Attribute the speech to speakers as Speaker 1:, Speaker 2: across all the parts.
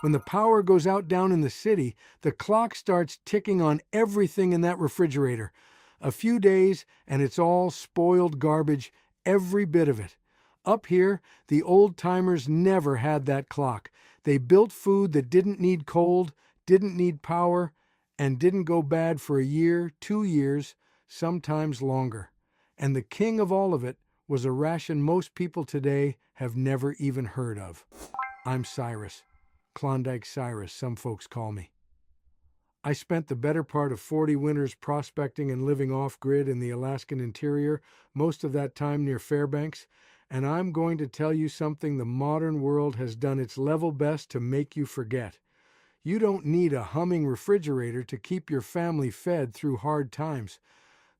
Speaker 1: When the power goes out down in the city, the clock starts ticking on everything in that refrigerator. A few days, and it's all spoiled garbage, every bit of it. Up here, the old timers never had that clock. They built food that didn't need cold, didn't need power, and didn't go bad for a year, 2 years, sometimes longer. And the king of all of it was a ration most people today have never even heard of. I'm Cyrus. Klondike Cyrus, some folks call me. I spent the better part of 40 winters prospecting and living off-grid in the Alaskan interior, most of that time near Fairbanks, and I'm going to tell you something the modern world has done its level best to make you forget. You don't need a humming refrigerator to keep your family fed through hard times.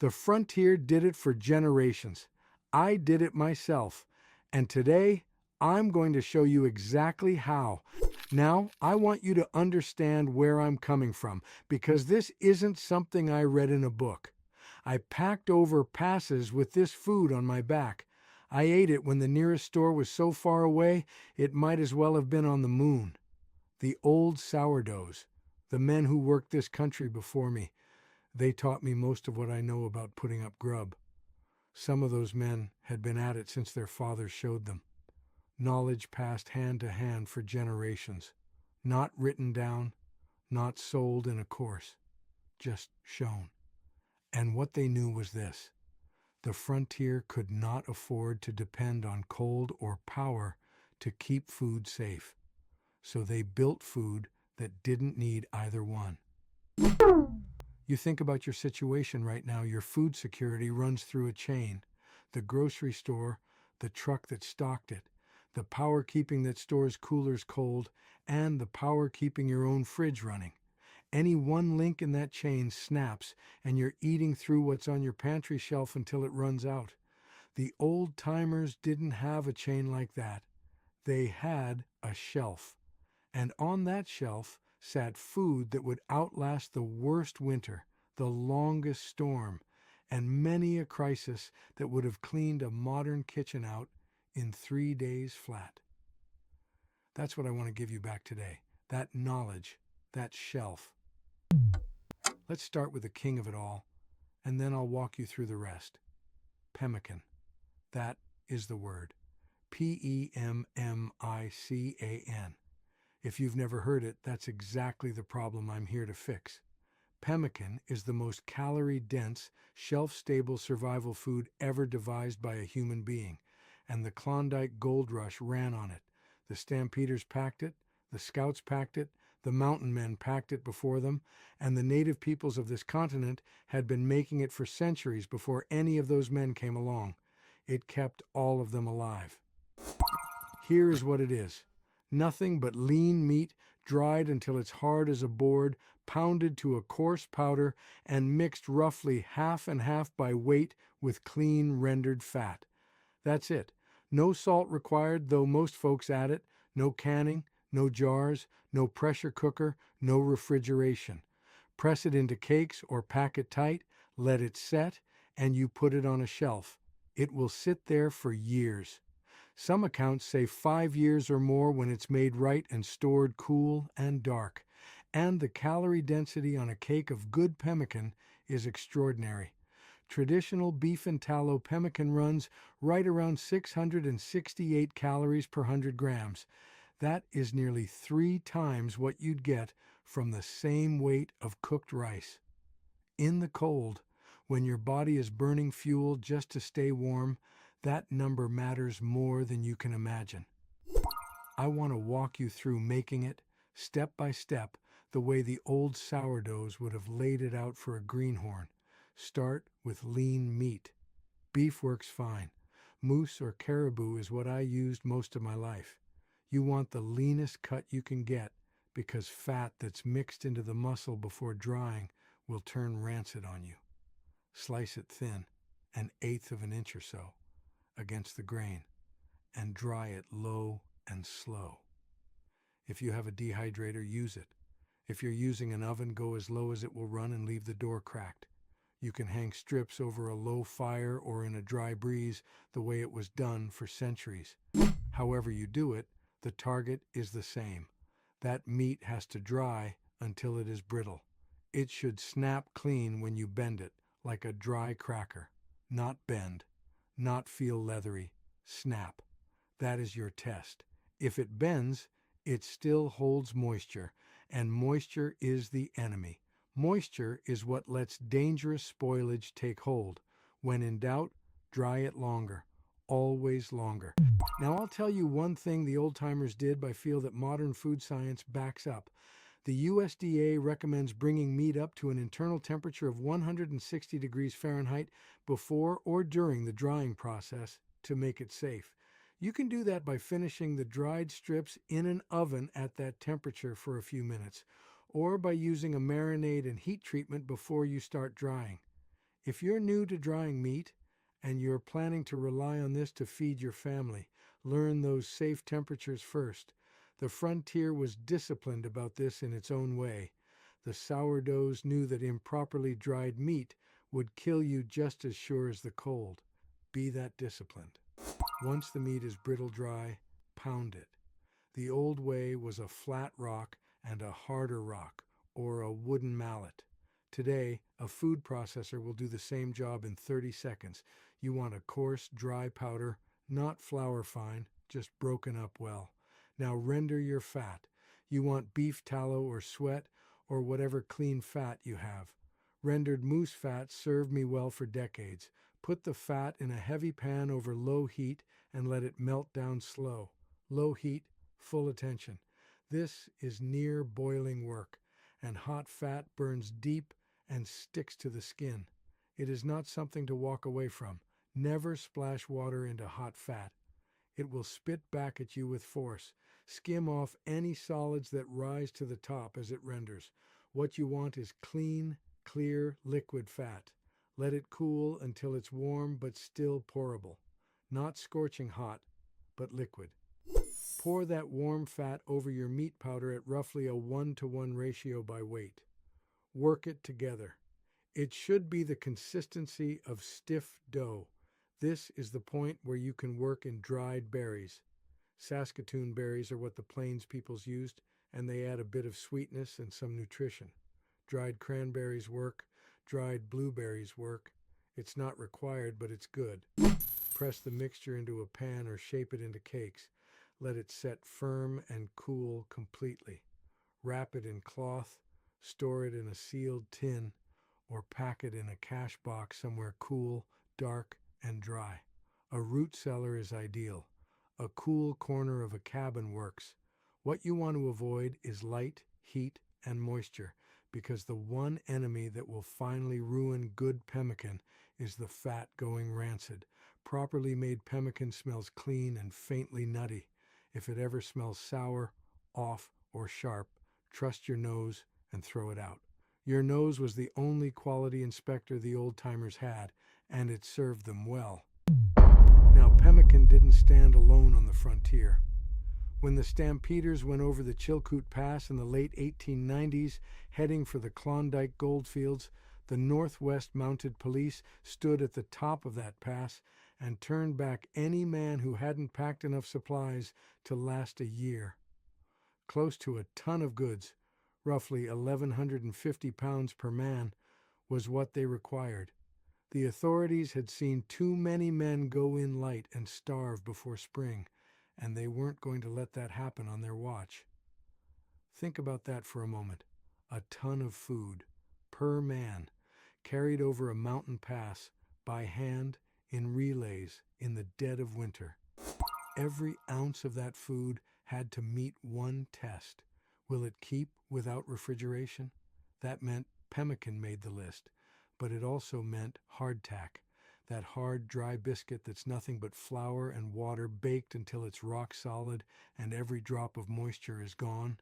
Speaker 1: The frontier did it for generations. I did it myself, and today I'm going to show you exactly how. Now, I want you to understand where I'm coming from, because this isn't something I read in a book. I packed over passes with this food on my back. I ate it when the nearest store was so far away, it might as well have been on the moon. The old sourdoughs, the men who worked this country before me, they taught me most of what I know about putting up grub. Some of those men had been at it since their fathers showed them. Knowledge passed hand to hand for generations, not written down, not sold in a course, just shown. And what they knew was this: the frontier could not afford to depend on cold or power to keep food safe. So they built food that didn't need either one. You think about your situation right now, your food security runs through a chain. The grocery store, the truck that stocked it, the power keeping that stores coolers cold, and the power keeping your own fridge running. Any one link in that chain snaps, and you're eating through what's on your pantry shelf until it runs out. The old timers didn't have a chain like that. They had a shelf. And on that shelf sat food that would outlast the worst winter, the longest storm, and many a crisis that would have cleaned a modern kitchen out in 3 days flat. That's what I want to give you back today, that knowledge, that shelf. Let's start with the king of it all, and then I'll walk you through the rest. Pemmican. That is the word. Pemmican. If you've never heard it, that's exactly the problem I'm here to fix. Pemmican is the most calorie-dense, shelf-stable survival food ever devised by a human being, and the Klondike Gold Rush ran on it. The stampeders packed it, the scouts packed it, the mountain men packed it before them, and the native peoples of this continent had been making it for centuries before any of those men came along. It kept all of them alive. Here is what it is. Nothing but lean meat, dried until it's hard as a board, pounded to a coarse powder, and mixed roughly half and half by weight with clean rendered fat. That's it. No salt required, though most folks add it. No canning, no jars, no pressure cooker, no refrigeration. Press it into cakes or pack it tight, let it set, and you put it on a shelf. It will sit there for years. Some accounts say 5 years or more when it's made right and stored cool and dark. And the calorie density on a cake of good pemmican is extraordinary. Traditional beef and tallow pemmican runs right around 668 calories per 100 grams. That is nearly 3 times what you'd get from the same weight of cooked rice. In the cold, when your body is burning fuel just to stay warm, that number matters more than you can imagine. I want to walk you through making it, step by step, the way the old sourdoughs would have laid it out for a greenhorn. Start with lean meat. Beef works fine. Moose or caribou is what I used most of my life. You want the leanest cut you can get, because fat that's mixed into the muscle before drying will turn rancid on you. Slice it thin, 1/8 of an inch or so, against the grain, and dry it low and slow. If you have a dehydrator, use it. If you're using an oven, go as low as it will run and leave the door cracked. You can hang strips over a low fire or in a dry breeze the way it was done for centuries. However you do it, the target is the same. That meat has to dry until it is brittle. It should snap clean when you bend it, like a dry cracker. Not bend, not feel leathery. Snap. That is your test. If it bends, it still holds moisture, and moisture is the enemy. Moisture is what lets dangerous spoilage take hold. When in doubt, dry it longer. Always longer. Now I'll tell you one thing the old-timers did I feel that modern food science backs up. The USDA recommends bringing meat up to an internal temperature of 160 degrees Fahrenheit before or during the drying process to make it safe. You can do that by finishing the dried strips in an oven at that temperature for a few minutes, or by using a marinade and heat treatment before you start drying. If you're new to drying meat, and you're planning to rely on this to feed your family, learn those safe temperatures first. The frontier was disciplined about this in its own way. The sourdoughs knew that improperly dried meat would kill you just as sure as the cold. Be that disciplined. Once the meat is brittle dry, pound it. The old way was a flat rock and a harder rock, or a wooden mallet. Today, a food processor will do the same job in 30 seconds. You want a coarse, dry powder, not flour fine, just broken up well. Now render your fat. You want beef tallow or sweat, or whatever clean fat you have. Rendered moose fat served me well for decades. Put the fat in a heavy pan over low heat and let it melt down slow. Low heat, full attention. This is near boiling work, and hot fat burns deep and sticks to the skin. It is not something to walk away from. Never splash water into hot fat. It will spit back at you with force. Skim off any solids that rise to the top as it renders. What you want is clean, clear, liquid fat. Let it cool until it's warm but still pourable. Not scorching hot, but liquid. Pour that warm fat over your meat powder at roughly a 1-to-1 ratio by weight. Work it together. It should be the consistency of stiff dough. This is the point where you can work in dried berries. Saskatoon berries are what the Plains peoples used, and they add a bit of sweetness and some nutrition. Dried cranberries work. Dried blueberries work. It's not required, but it's good. Press the mixture into a pan or shape it into cakes. Let it set firm and cool completely. Wrap it in cloth, store it in a sealed tin, or pack it in a cash box somewhere cool, dark, and dry. A root cellar is ideal. A cool corner of a cabin works. What you want to avoid is light, heat, and moisture, because the one enemy that will finally ruin good pemmican is the fat going rancid. Properly made pemmican smells clean and faintly nutty. If it ever smells sour, off, or sharp, trust your nose and throw it out. Your nose was the only quality inspector the old-timers had, and it served them well. Now, pemmican didn't stand alone on the frontier. When the stampeders went over the Chilkoot Pass in the late 1890s, heading for the Klondike Gold Fields, the Northwest Mounted Police stood at the top of that pass and turned back any man who hadn't packed enough supplies to last a year. Close to a ton of goods, roughly 1,150 pounds per man, was what they required. The authorities had seen too many men go in light and starve before spring, and they weren't going to let that happen on their watch. Think about that for a moment. A ton of food, per man, carried over a mountain pass, by hand, in relays, in the dead of winter. Every ounce of that food had to meet one test. Will it keep without refrigeration? That meant pemmican made the list, but it also meant hardtack, that hard, dry biscuit that's nothing but flour and water baked until it's rock solid and every drop of moisture is gone.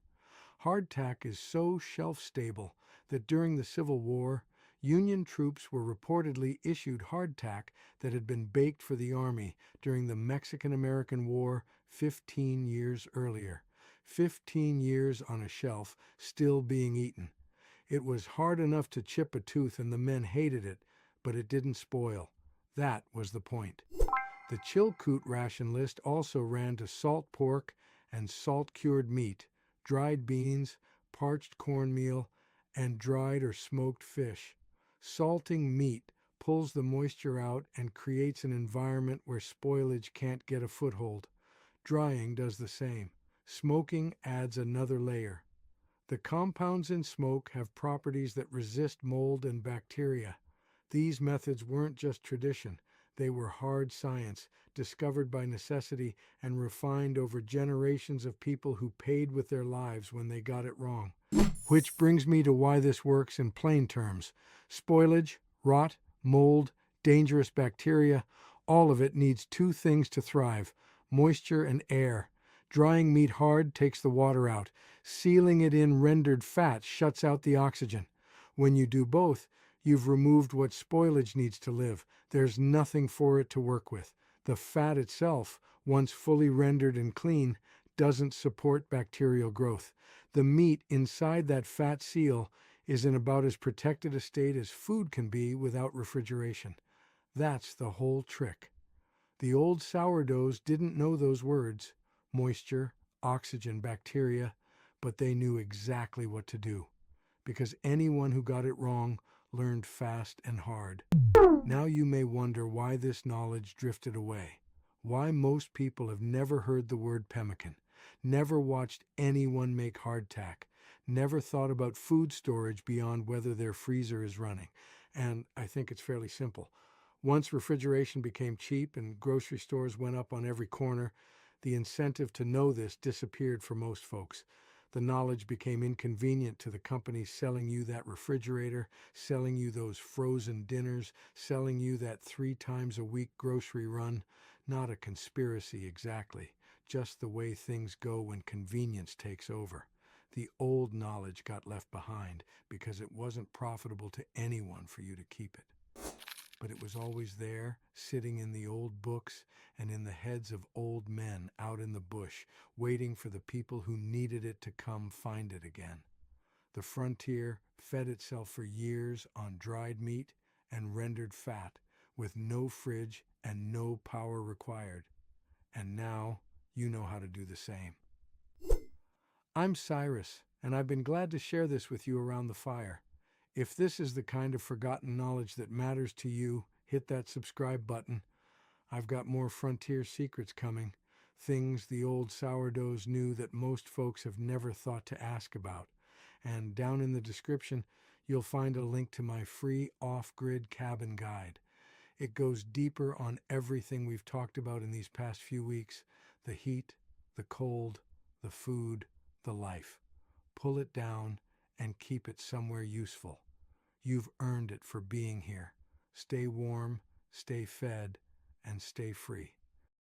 Speaker 1: Hardtack is so shelf-stable that during the Civil War, Union troops were reportedly issued hardtack that had been baked for the Army during the Mexican-American War 15 years earlier. 15 years on a shelf, still being eaten. It was hard enough to chip a tooth and the men hated it, but it didn't spoil. That was the point. The Chilkoot ration list also ran to salt pork and salt-cured meat, dried beans, parched cornmeal, and dried or smoked fish. Salting meat pulls the moisture out and creates an environment where spoilage can't get a foothold. Drying does the same. Smoking adds another layer. The compounds in smoke have properties that resist mold and bacteria. These methods weren't just tradition, they were hard science, discovered by necessity and refined over generations of people who paid with their lives when they got it wrong. Which brings me to why this works in plain terms. Spoilage, rot, mold, dangerous bacteria, all of it needs two things to thrive: moisture and air. Drying meat hard takes the water out. Sealing it in rendered fat shuts out the oxygen. When you do both, you've removed what spoilage needs to live. There's nothing for it to work with. The fat itself, once fully rendered and clean, doesn't support bacterial growth. The meat inside that fat seal is in about as protected a state as food can be without refrigeration. That's the whole trick. The old sourdoughs didn't know those words: moisture, oxygen, bacteria, but they knew exactly what to do, because anyone who got it wrong learned fast and hard. Now you may wonder why this knowledge drifted away, why most people have never heard the word pemmican, never watched anyone make hardtack, never thought about food storage beyond whether their freezer is running. And I think it's fairly simple. Once refrigeration became cheap and grocery stores went up on every corner, the incentive to know this disappeared for most folks. The knowledge became inconvenient to the companies selling you that refrigerator, selling you those frozen dinners, selling you that 3 times a week grocery run. Not a conspiracy exactly, just the way things go when convenience takes over. The old knowledge got left behind because it wasn't profitable to anyone for you to keep it. But it was always there, sitting in the old books and in the heads of old men out in the bush, waiting for the people who needed it to come find it again. The frontier fed itself for years on dried meat and rendered fat, with no fridge and no power required. And now you know how to do the same. I'm Cyrus, and I've been glad to share this with you around the fire. If this is the kind of forgotten knowledge that matters to you, hit that subscribe button. I've got more frontier secrets coming, things the old sourdoughs knew that most folks have never thought to ask about. And down in the description, you'll find a link to my free off-grid cabin guide. It goes deeper on everything we've talked about in these past few weeks: the heat, the cold, the food, the life. Pull it down and keep it somewhere useful. You've earned it for being here. Stay warm, stay fed, and stay free.